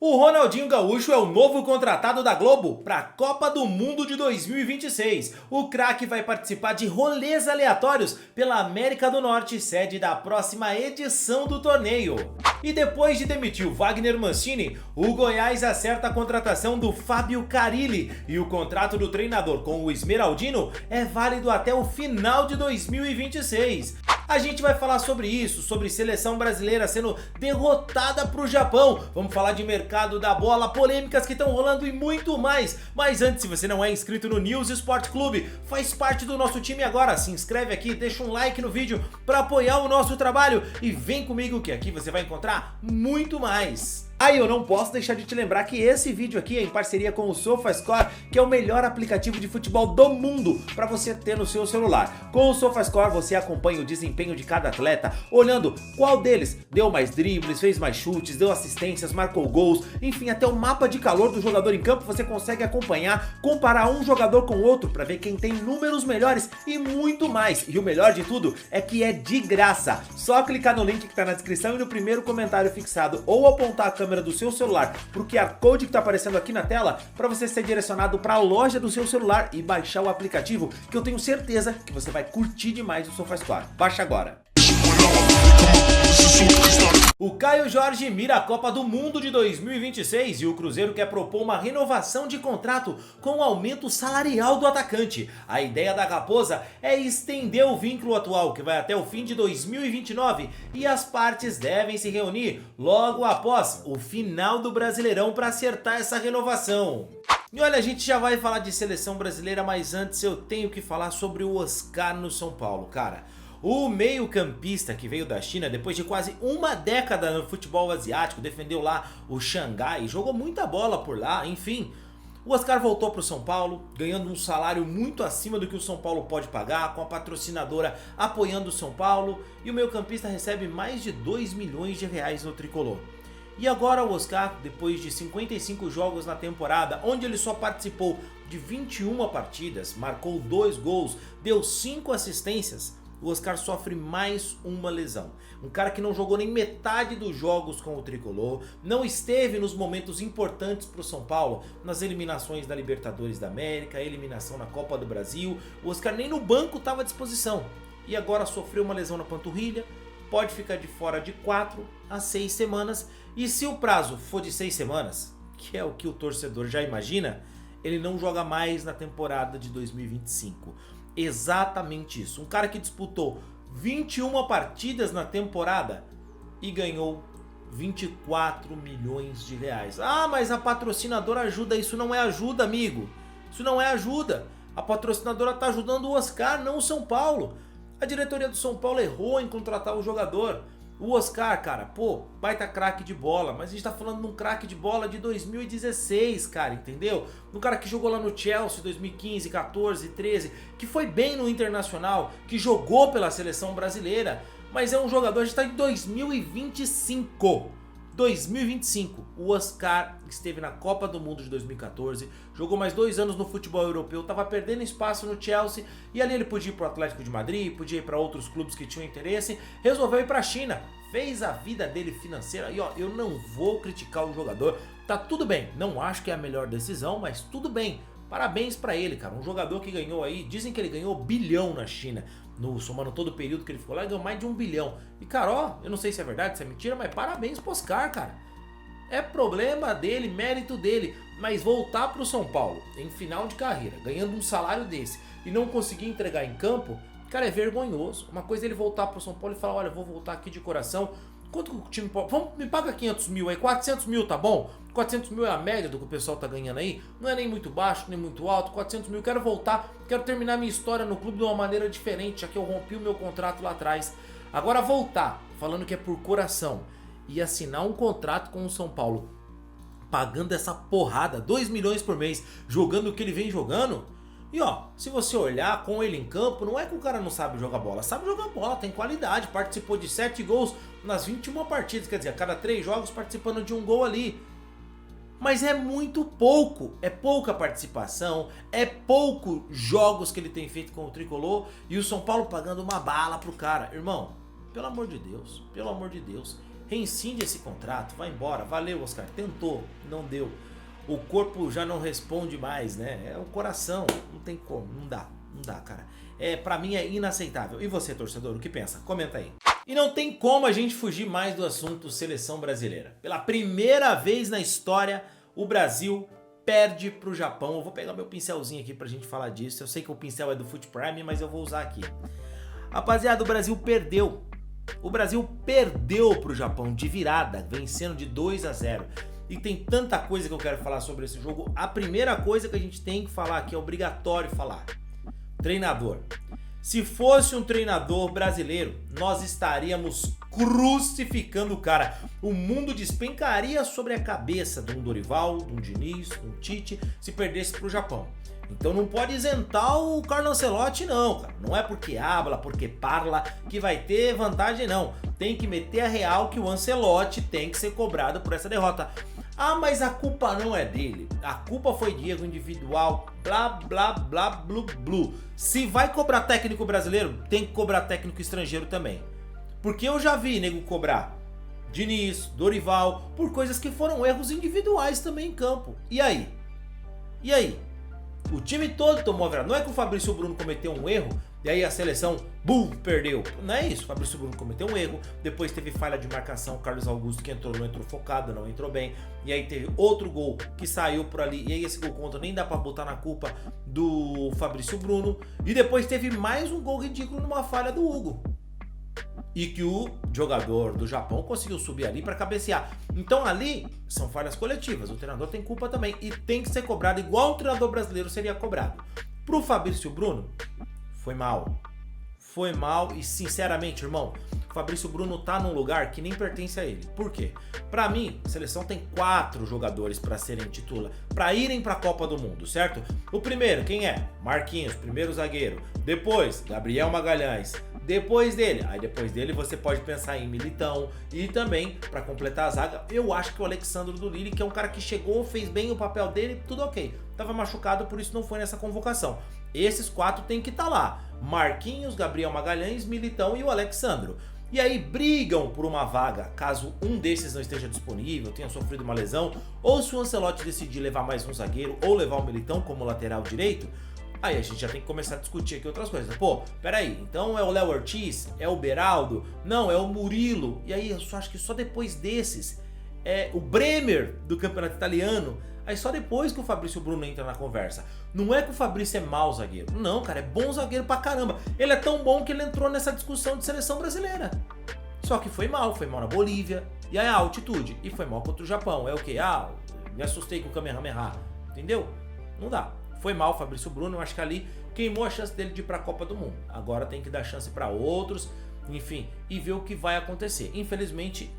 O Ronaldinho Gaúcho é o novo contratado da Globo para a Copa do Mundo de 2026. O craque vai participar de rolês aleatórios pela América do Norte, sede da próxima edição do torneio. E depois de demitir o Wagner Mancini, o Goiás acerta a contratação do Fábio Carille e o contrato do treinador com o Esmeraldino é válido até o final de 2026. A gente vai falar sobre isso, sobre seleção brasileira sendo derrotada pro Japão. Vamos falar de mercado da bola, polêmicas que estão rolando e muito mais. Mas antes, se você não é inscrito no News Sport Clube, faz parte do nosso time agora. Se inscreve aqui, deixa um like no vídeo para apoiar o nosso trabalho e vem comigo que aqui você vai encontrar muito mais. Aí eu não posso deixar de te lembrar que esse vídeo aqui é em parceria com o SofaScore, que é o melhor aplicativo de futebol do mundo para você ter no seu celular. Com o SofaScore você acompanha o desempenho de cada atleta, olhando qual deles deu mais dribles, fez mais chutes, deu assistências, marcou gols, enfim, até o mapa de calor do jogador em campo você consegue acompanhar, comparar um jogador com o outro para ver quem tem números melhores e muito mais. E o melhor de tudo é que é de graça. Só clicar no link que está na descrição e no primeiro comentário fixado ou apontar a câmera do seu celular pro QR Code que está aparecendo aqui na tela para você ser direcionado para a loja do seu celular e baixar o aplicativo, que eu tenho certeza que você vai curtir demais o SofaScore. Baixa agora. O Caio Jorge mira a Copa do Mundo de 2026 e o Cruzeiro quer propor uma renovação de contrato com um aumento salarial do atacante. A ideia da Raposa é estender o vínculo atual, que vai até o fim de 2029, e as partes devem se reunir logo após o final do Brasileirão para acertar essa renovação. E olha, a gente já vai falar de seleção brasileira, mas antes eu tenho que falar sobre o Oscar no São Paulo, cara. O meio-campista que veio da China depois de quase uma década no futebol asiático, defendeu lá o Xangai, jogou muita bola por lá, enfim. O Oscar voltou para o São Paulo, ganhando um salário muito acima do que o São Paulo pode pagar, com a patrocinadora apoiando o São Paulo, e o meio-campista recebe mais de 2 milhões de reais no tricolor. E agora o Oscar, depois de 55 jogos na temporada, onde ele só participou de 21 partidas, marcou 2 gols, deu 5 assistências, o Oscar sofre mais uma lesão. Um cara que não jogou nem metade dos jogos com o tricolor, não esteve nos momentos importantes para o São Paulo, nas eliminações da Libertadores da América, eliminação na Copa do Brasil. O Oscar nem no banco estava à disposição e agora sofreu uma lesão na panturrilha, pode ficar de fora de 4 a 6 semanas, e se o prazo for de 6 semanas, que é o que o torcedor já imagina, ele não joga mais na temporada de 2025. Exatamente isso. Um cara que disputou 21 partidas na temporada e ganhou 24 milhões de reais. Ah, mas a patrocinadora ajuda. Isso não é ajuda, amigo. Isso não é ajuda. A patrocinadora está ajudando o Oscar, não o São Paulo. A diretoria do São Paulo errou em contratar o jogador. O Oscar, cara, pô, baita craque de bola, mas a gente tá falando de um craque de bola de 2016, cara, entendeu? Um cara que jogou lá no Chelsea 2015, 14, 13, que foi bem no Internacional, que jogou pela seleção brasileira, mas é um jogador, a gente tá em 2025. 2025, o Oscar esteve na Copa do Mundo de 2014, jogou mais 2 anos no futebol europeu, estava perdendo espaço no Chelsea e ali ele podia ir para o Atlético de Madrid, podia ir para outros clubes que tinham interesse, resolveu ir para a China, fez a vida dele financeira e ó, eu não vou criticar o jogador, tá tudo bem, não acho que é a melhor decisão, mas tudo bem. Parabéns pra ele, cara, um jogador que ganhou aí, dizem que ele ganhou 1 bilhão na China, somando todo o período que ele ficou lá, ele ganhou mais de 1 bilhão. E cara, ó, eu não sei se é verdade, se é mentira, mas parabéns pro Oscar, cara. É problema dele, mérito dele, mas voltar pro São Paulo em final de carreira, ganhando um salário desse e não conseguir entregar em campo, cara, é vergonhoso. Uma coisa é ele voltar pro São Paulo e falar, olha, vou voltar aqui de coração. Quanto que o time pode... me paga 500 mil aí, 400 mil, tá bom? 400 mil é a média do que o pessoal tá ganhando aí. Não é nem muito baixo, nem muito alto. 400 mil, quero voltar, quero terminar minha história no clube de uma maneira diferente, já que eu rompi o meu contrato lá atrás. Agora voltar, falando que é por coração, e assinar um contrato com o São Paulo, pagando essa porrada, 2 milhões por mês, jogando o que ele vem jogando... E ó, se você olhar com ele em campo, não é que o cara não sabe jogar bola, sabe jogar bola, tem qualidade, participou de 7 gols nas 21 partidas, quer dizer, a cada 3 jogos participando de um gol ali. Mas é muito pouco, é pouca participação, é pouco jogos que ele tem feito com o tricolor e o São Paulo pagando uma bala pro cara. Irmão, pelo amor de Deus, Reincide esse contrato, vai embora. Valeu, Oscar. Tentou, não deu. O corpo já não responde mais, né? É o coração, não tem como, não dá, cara. Pra mim é inaceitável. E você, torcedor, o que pensa? Comenta aí. E não tem como a gente fugir mais do assunto seleção brasileira. Pela primeira vez na história, o Brasil perde pro Japão. Eu vou pegar meu pincelzinho aqui pra gente falar disso. Eu sei que o pincel é do Foot Prime, mas eu vou usar aqui. Rapaziada, o Brasil perdeu. O Brasil perdeu pro Japão de virada, vencendo de 2-0. E tem tanta coisa que eu quero falar sobre esse jogo. A primeira coisa que a gente tem que falar aqui, é obrigatório falar. Treinador. Se fosse um treinador brasileiro, nós estaríamos crucificando o cara. O mundo despencaria sobre a cabeça de um Dorival, de um Diniz, de um Tite, se perdesse pro Japão. Então não pode isentar o Carlo Ancelotti não, cara. Não é porque habla, porque parla que vai ter vantagem não. Tem que meter a real que o Ancelotti tem que ser cobrado por essa derrota. Ah, mas a culpa não é dele. A culpa foi de erro individual, blá, blá, blá, blu, blu. Se vai cobrar técnico brasileiro, tem que cobrar técnico estrangeiro também. Porque eu já vi nego cobrar Diniz, Dorival, por coisas que foram erros individuais também em campo. E aí? E aí? O time todo tomou a virada. Não é que o Fabrício Bruno cometeu um erro e aí a seleção, perdeu. Não é isso. O Fabrício Bruno cometeu um erro. Depois teve falha de marcação. O Carlos Augusto que entrou, não entrou focado, não entrou bem. E aí teve outro gol que saiu por ali. E aí esse gol contra nem dá pra botar na culpa do Fabrício Bruno. E depois teve mais um gol ridículo numa falha do Hugo. E que o jogador do Japão conseguiu subir ali para cabecear. Então ali são falhas coletivas, o treinador tem culpa também e tem que ser cobrado igual o treinador brasileiro seria cobrado. Pro Fabrício Bruno, foi mal. Foi mal e sinceramente, irmão, o Fabrício Bruno tá num lugar que nem pertence a ele. Por quê? Pra mim, a seleção tem 4 jogadores para serem titular, para irem pra Copa do Mundo, certo? O primeiro, quem é? Marquinhos, primeiro zagueiro. Depois, Gabriel Magalhães. Depois dele você pode pensar em Militão e também, para completar a zaga, eu acho que o Alexandre do Lille, que é um cara que chegou, fez bem o papel dele, tudo ok. Tava machucado, por isso não foi nessa convocação. Esses 4 tem que estar lá. Marquinhos, Gabriel Magalhães, Militão e o Alexandro. E aí brigam por uma vaga, caso um desses não esteja disponível, tenha sofrido uma lesão, ou se o Ancelotti decidir levar mais um zagueiro ou levar o Militão como lateral direito, aí a gente já tem que começar a discutir aqui outras coisas. Pô, peraí, então é o Léo Ortiz? É o Beraldo? Não, é o Murilo. E aí eu só acho que só depois desses é o Bremer do campeonato italiano. Aí só depois que o Fabrício Bruno entra na conversa. Não é que o Fabrício é mau zagueiro. Não, cara, é bom zagueiro pra caramba. Ele é tão bom que ele entrou nessa discussão de seleção brasileira. Só que foi mal na Bolívia. E aí a altitude. E foi mal contra o Japão. É o quê? Ah, me assustei com o Kamehameha. Entendeu? Não dá. Foi mal o Fabrício Bruno, eu acho que ali queimou a chance dele de ir para a Copa do Mundo. Agora tem que dar chance para outros, enfim, e ver o que vai acontecer. Infelizmente,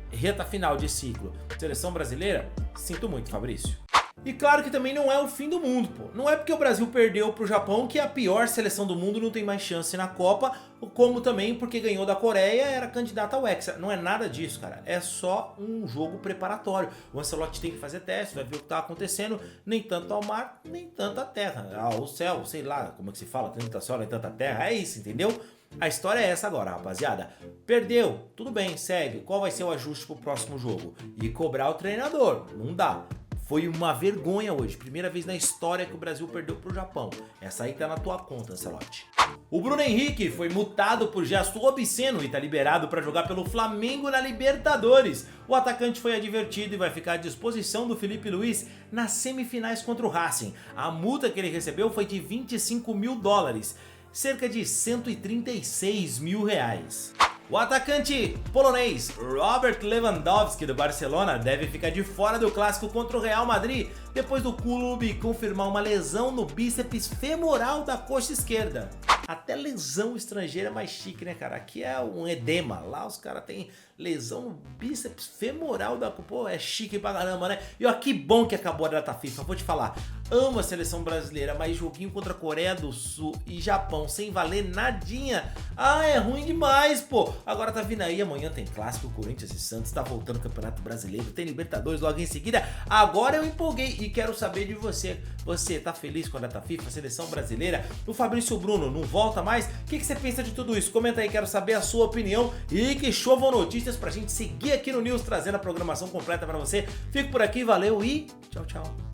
reta final de ciclo. Seleção brasileira, sinto muito, Fabrício. E claro que também não é o fim do mundo, pô. Não é porque o Brasil perdeu pro Japão que a pior seleção do mundo não tem mais chance na Copa, como também porque ganhou da Coreia era candidata ao Hexa. Não é nada disso, cara. É só um jogo preparatório. O Ancelotti tem que fazer teste, vai ver o que tá acontecendo. Nem tanto ao mar, nem tanto à terra. Ao céu, sei lá como é que se fala, tanto céu, nem tanta terra. É isso, entendeu? A história é essa agora, rapaziada. Perdeu, tudo bem, segue. Qual vai ser o ajuste pro próximo jogo? E cobrar o treinador. Não dá. Foi uma vergonha hoje, primeira vez na história que o Brasil perdeu pro Japão. Essa aí tá na tua conta, Ancelotti. O Bruno Henrique foi multado por gesto obsceno e tá liberado para jogar pelo Flamengo na Libertadores. O atacante foi advertido e vai ficar à disposição do Felipe Luiz nas semifinais contra o Racing. A multa que ele recebeu foi de $25 mil, cerca de R$136 mil. O atacante polonês Robert Lewandowski do Barcelona deve ficar de fora do clássico contra o Real Madrid depois do clube confirmar uma lesão no bíceps femoral da coxa esquerda. Até lesão estrangeira é mais chique, né, cara? Aqui é um edema, lá os caras têm lesão no bíceps femoral da... Pô, é chique pra caramba, né? E ó, que bom que acabou a data FIFA, vou te falar. Amo a seleção brasileira, mas joguinho contra a Coreia do Sul e Japão sem valer nadinha. Ah, é ruim demais, pô. Agora tá vindo aí, amanhã tem clássico, Corinthians e Santos, tá voltando o Campeonato Brasileiro, tem Libertadores logo em seguida. Agora eu empolguei e quero saber de você. Você tá feliz com a data FIFA, a seleção brasileira? O Fabrício Bruno não volta mais? O que você pensa de tudo isso? Comenta aí, quero saber a sua opinião e que chovam notícias pra gente seguir aqui no News, trazendo a programação completa pra você. Fico por aqui, valeu e tchau, tchau.